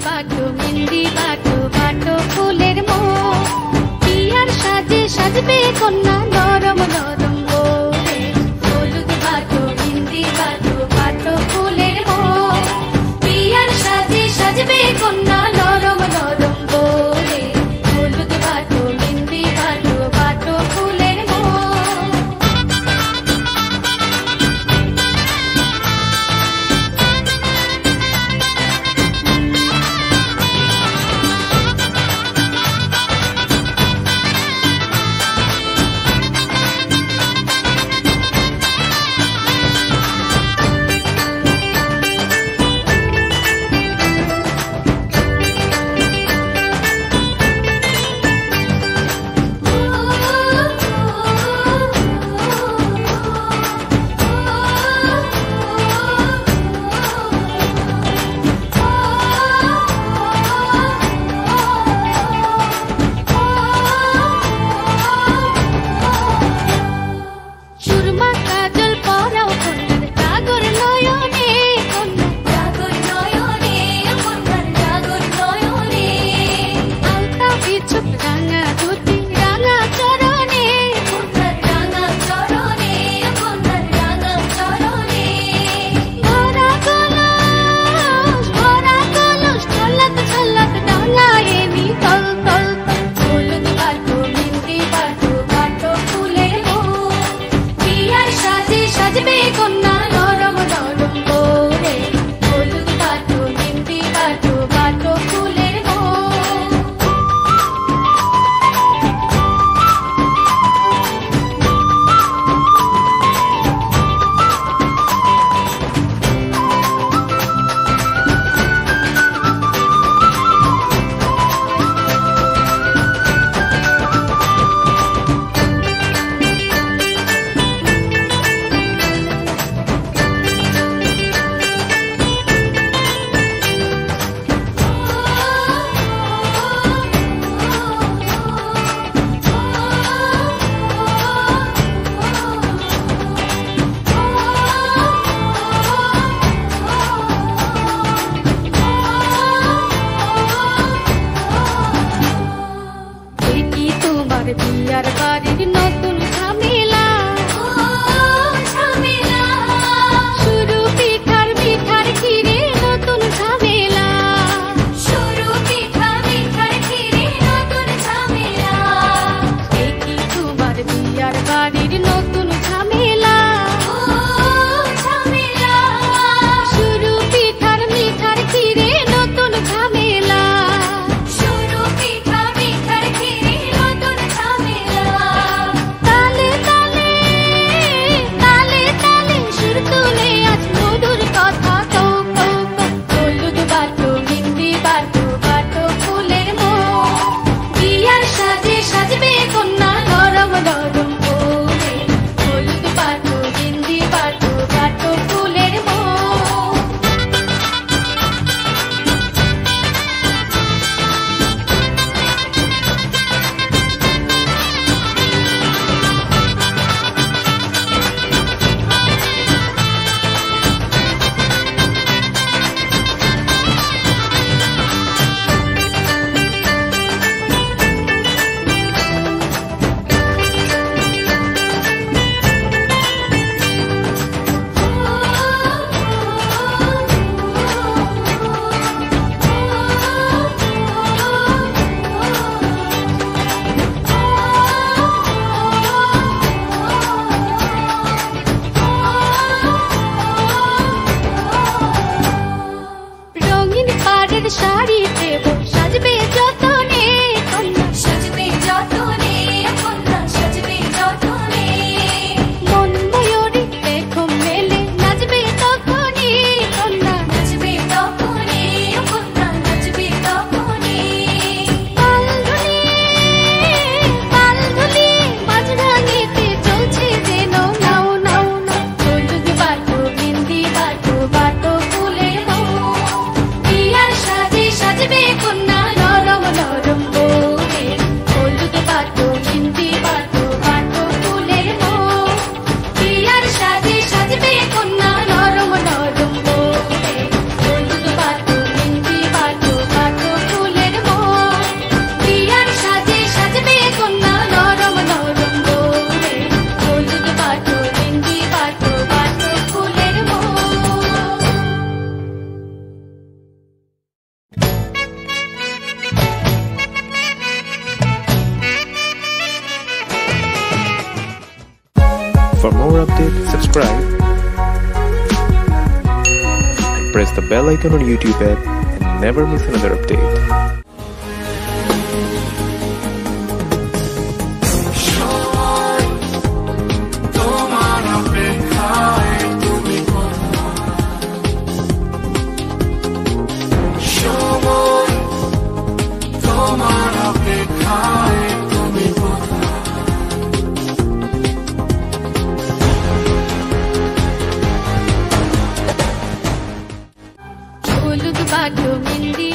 বাটো মেহেন্দি বাটো বাটো ফুলের মোর বিয়ার সাজে সাজবে কন্যা নরম নরম গোরে হলুদ বাটো মেহেন্দি বাটো বাটো ফুলের মোর বিয়ার সাজে সাজবে কন্যা নরম নরম গোরে হলুদ বাটো মেহেন্দি বাটো বাটো ফুলের মোর বিয়ার বাড়ির নতুন ঝামেলা শুরু পিঠার মিঠার ক্ষীরে নতুন ঝামেলা শুরু পিঠা মিঠার ক্ষীরে নতুন ঝামেলা এই কি তোমার বিয়ার বাড়ির নতুন ঝামেলা শুরু পিঠার মিঠার ক্ষীরে নতুন ঝামেলা শুরু পিঠা মিঠার ক্ষীরে নতুন ঝামেলা তালে তালে তালে তালে সুর তুলে আজ মধুর কথা কও কও কও হলুদ বাটো মেহেন্দি বাটো বাটো ফুলের মোর বিয়ার সাজে সাজবে কন্যা নরম নরম গোরে হলুদ বাটো মেহেন্দি বাটো বাটো ফুলের মোর রঙিন পাড়ের শাড়ি দেব সাজবে যতনে কন্যা সাজবে যতনে কন্যা সাজবে যতনে মন ময়ূরী দেখো মেলে নাচবে তখনই কন্যা নাচবে তখনই কন্যা নাচবে তখনই পাল ধুলিয়ে মাঝ রাঙিতে চলছে যেন নাও নাও নাও হলুদ বাটো মেহেন্দি বাটো বাটো ফুলের মোর বিয়ার সাজে সাজবে কন্যা the bell icon on YouTube app and never miss another update. হলুদ বাটো মেহেন্দি